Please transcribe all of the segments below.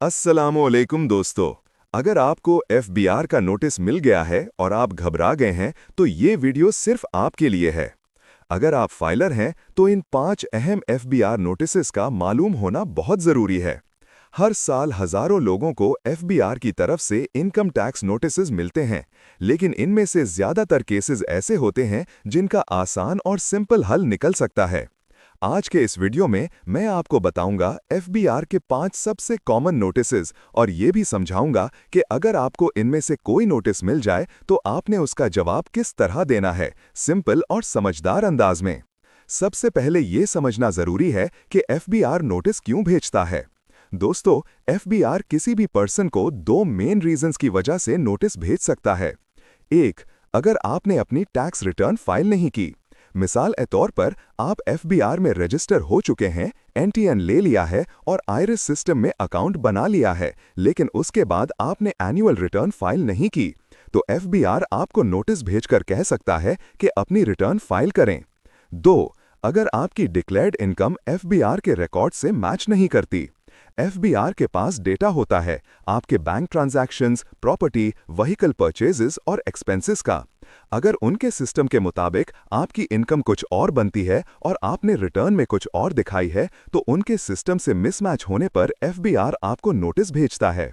अस्सलामुअलैकुम दोस्तों। अगर आपको एफबीआर का नोटिस मिल गया है और आप घबरा गए हैं तो ये वीडियो सिर्फ आपके लिए है। अगर आप फाइलर हैं तो इन 5 अहम एफबीआर नोटिसेस का मालूम होना बहुत ज़रूरी है। हर साल हज़ारों लोगों को एफबीआर की तरफ से इनकम टैक्स नोटिसेस मिलते हैं, लेकिन इनमें से ज़्यादातर केसेस ऐसे होते हैं जिनका आसान और सिंपल हल निकल सकता है। आज के इस वीडियो में मैं आपको बताऊंगा एफबीआर के 5 सबसे कॉमन नोटिसेस और ये भी समझाऊंगा कि अगर आपको इनमें से कोई नोटिस मिल जाए तो आपने उसका जवाब किस तरह देना है, सिंपल और समझदार अंदाज में। सबसे पहले ये समझना जरूरी है कि एफबीआर नोटिस क्यों भेजता है। दोस्तों, एफबीआर किसी भी पर्सन को 2 मेन रीजंस की वजह से नोटिस भेज सकता है। एक, अगर आपने अपनी टैक्स रिटर्न फाइल नहीं की। मिसाल के तौर पर आप एफबीआर में रजिस्टर हो चुके हैं, एनटीएन ले लिया है और आईरिस सिस्टम में अकाउंट बना लिया है, लेकिन उसके बाद आपने एनुअल रिटर्न फाइल नहीं की, तो एफबीआर आपको नोटिस भेजकर कह सकता है कि अपनी रिटर्न फाइल करें। 2, अगर आपकी डिक्लेयर्ड इनकम एफबीआर के रिकॉर्ड से मैच नहीं करती। एफबीआर के पास डेटा होता है आपके bank transactions, property, vehicle purchases और एक्सपेंसेस का। अगर उनके सिस्टम के मुताबिक आपकी इनकम कुछ और बनती है और आपने रिटर्न में कुछ और दिखाई है, तो उनके सिस्टम से मिसमैच होने पर एफबीआर आपको नोटिस भेजता है।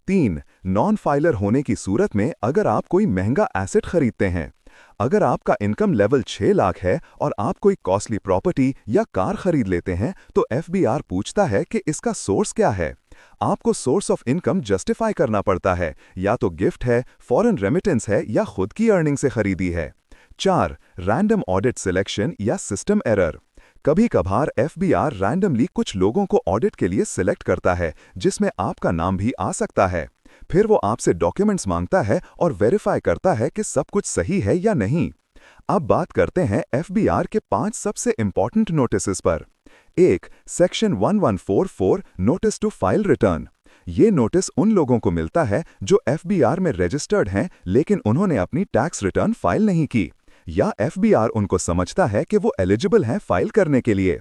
3, नॉन फाइलर होने की सूरत में अगर आप कोई महंगा एसेट खरीदते हैं। अगर आपका इनकम लेवल 6 लाख है और आप कोई कॉस्टली प्रॉपर्टी या कार खरीद लेते हैं, तो एफबीआर पूछता है कि इसका सोर्स क्या है। आपको सोर्स ऑफ इनकम जस्टिफाई करना पड़ता है, या तो गिफ्ट है, फॉरेन रेमिटेंस है या खुद की अर्निंग से खरीदी है। 4, रैंडम ऑडिट सिलेक्शन या सिस्टम एरर। कभी कभार एफबीआर रैंडमली कुछ लोगों को ऑडिट के लिए सिलेक्ट करता है, जिसमें आपका नाम भी आ सकता है। फिर वो आपसे डॉक्यूमेंट्स मांगता है और वेरीफाई करता है कि सब कुछ सही है या नहीं। अब बात करते हैं एफबीआर के 5 सबसे इंपॉर्टेंट नोटिसेस पर। 1, section 1144 notice to file return. ये नोटिस उन लोगों को मिलता है जो एफबीआर में रजिस्टर्ड हैं, लेकिन उन्होंने अपनी टैक्स रिटर्न फाइल नहीं की, या एफबीआर उनको समझता है कि वो एलिजिबल हैं फाइल करने के लिए।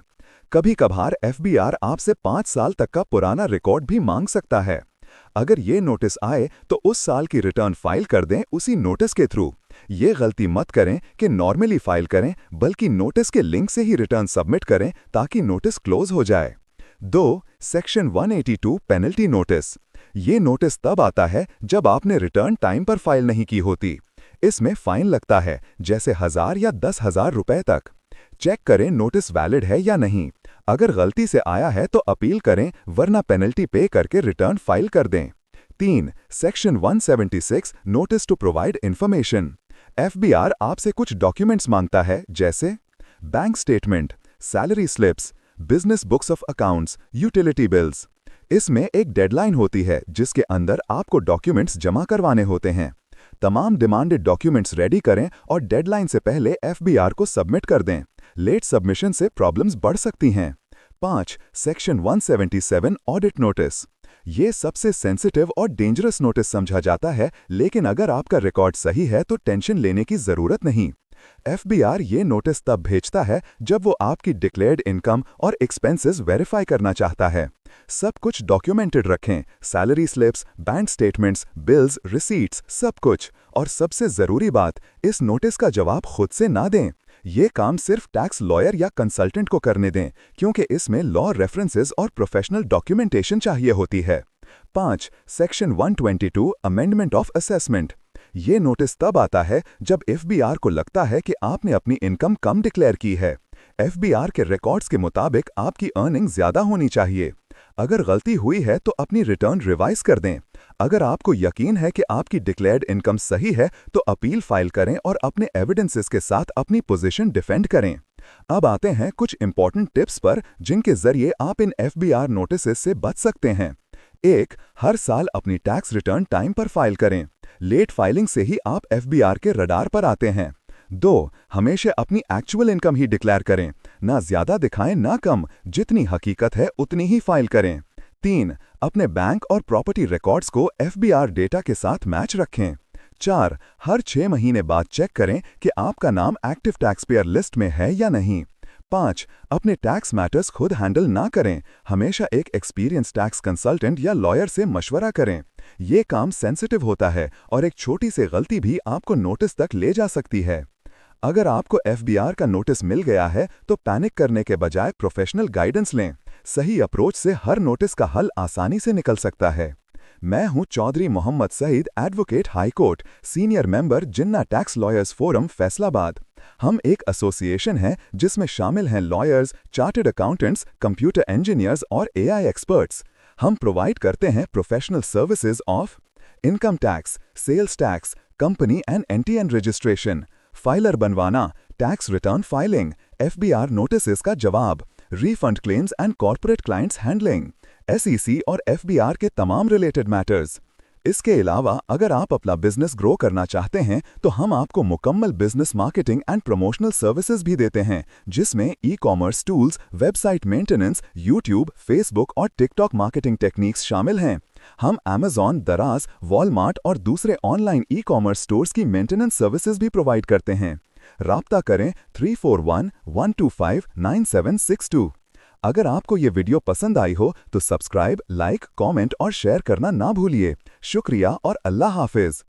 कभी कभार एफबीआर आपसे 5 साल तक का पुराना रिकॉर्ड भी मांग सकता है। अगर ये नोटिस आए तो उस साल की रिटर्न फाइल कर दें उसी नोटिस के थ्रू। ये गलती मत करें कि नॉर्मली फाइल करें, बल्कि नोटिस के लिंक से ही रिटर्न सबमिट करें ताकि नोटिस क्लोज हो जाए। 2, सेक्शन 182 पेनल्टी नोटिस। ये नोटिस तब आता है जब आपने रिटर्न टाइम पर फाइल नहीं की होती। इसमें फाइन लगता है, जैसे 1000 या 10,000 रुपए तक। चेक करें नोटिस वैलिड है या नहीं। अगर गलती से आया है तो अपील करें, वरना पेनल्टी पे करके रिटर्न फाइल कर दें। 3, section 176 notice to provide information. FBR आपसे कुछ डॉक्यूमेंट्स मांगता है, जैसे bank statement, salary slips, business books of accounts, utility bills. इसमें एक डेडलाइन होती है जिसके अंदर आपको डॉक्यूमेंट्स जमा करवाने होते हैं। तमाम डिमांडेड डॉक्यूमेंट्स रेडी करें और डेडलाइन से पहले एफबीआर को सबमिट कर दें। लेट सबमिशन से प्रॉब्लम्स बढ़ सकती हैं। 5, सेक्शन 177 ऑडिट नोटिस। ये सबसे सेंसिटिव और डेंजरस नोटिस समझा जाता है, लेकिन अगर आपका रिकॉर्ड सही है तो टेंशन लेने की जरूरत नहीं। एफबीआर ये नोटिस तब भेजता है जब वो आपकी डिक्लेयर्ड इनकम और एक्सपेंसेस वेरीफाई करना चाहता है। सब कुछ डॉक्यूमेंटेड रखें, salary slips, bank statements, bills, receipts, सब कुछ। और सबसे जरूरी बात, इस नोटिस का जवाब खुद से ना दें। ये काम सिर्फ टैक्स लॉयर या कंसल्टेंट को करने दें, क्योंकि इसमें लॉ रेफरेंसेस और प्रोफेशनल डॉक्यूमेंटेशन चाहिए होती है। 5, सेक्शन 122 अमेंडमेंट ऑफ असेसमेंट। ये नोटिस तब आता है जब एफबीआर को लगता है कि आपने अपनी इनकम कम डिक्लेयर की है। एफबीआर के रिकॉर्ड्स के मुताबिक आपकी अर्निंग ज्यादा होनी चाहिए। अगर गलती हुई है तो अपनी रिटर्न रिवाइज कर दें। अगर आपको यकीन है कि आपकी डिक्लेयर्ड इनकम सही है तो अपील फाइल करें और अपने एविडेंसेस के साथ अपनी पोजीशन डिफेंड करें। अब आते हैं कुछ इंपॉर्टेंट टिप्स पर जिनके जरिए आप इन एफबीआर नोटिसेस से बच सकते हैं। 1, हर साल अपनी टैक्स रिटर्न टाइम पर फाइल करें। लेट फाइलिंग से ही आप एफबीआर के रडार पर आते हैं। 2, हमेशा अपनी एक्चुअल इनकम ही डिक्लेयर करें, ना ज्यादा दिखाएं ना कम, जितनी हकीकत है उतनी ही फाइल करें। 3, अपने बैंक और प्रॉपर्टी रिकॉर्ड्स को एफबीआर डेटा के साथ मैच रखें। 4, हर 6 महीने बाद चेक करें कि आपका नाम एक्टिव टैक्स पेयर लिस्ट में है या नहीं। 5. अपने टैक्स मैटर्स खुद हैंडल ना करें। हमेशा एक एक्सपीरियंस टैक्स कंसल्टेंट या लॉयर से मशवरा करें। ये काम सेंसिटिव होता है और एक छोटी सी गलती भी आपको नोटिस तक ले जा सकती है। अगर आपको एफबीआर का नोटिस मिल गया है तो पैनिक करने के बजाय प्रोफेशनल गाइडेंस लें। सही अप्रोच से हर नोटिस का हल आसानी से निकल सकता है। मैं हूं Chaudhry Mohammad Saeed, advocate high court, senior member Jinnah tax lawyers forum, Faisalabad. हम एक एसोसिएशन है जिसमें शामिल हैं lawyers, chartered accountants, computer engineers और एआई एक्सपर्ट्स। हम प्रोवाइड करते हैं professional services of income tax, sales tax, company and NTN registration, filer बनवाना, tax return filing, FBR notices का जवाब, refund claims and corporate clients handling, SEC और FBR के तमाम रिलेटेड मैटर्स। इसके अलावा अगर आप अपना बिजनेस ग्रो करना चाहते हैं तो हम आपको मुकम्मल business marketing and promotional services भी देते हैं, जिसमें ecommerce tools, website maintenance, YouTube, Facebook और टिकटॉक मार्केटिंग टेक्निक्स शामिल हैं। हम Amazon, दराज, वॉलमार्ट और दूसरे ऑनलाइन ई-कॉमर्स स्टोर्स की मेंटेनेंस सर्विसेज भी प्रोवाइड करते हैं। राब्ता करें 3411259762। अगर आपको ये वीडियो पसंद आई हो तो सब्सक्राइब, लाइक, कमेंट और शेयर करना ना भूलिए। शुक्रिया और अल्लाह हाफिज।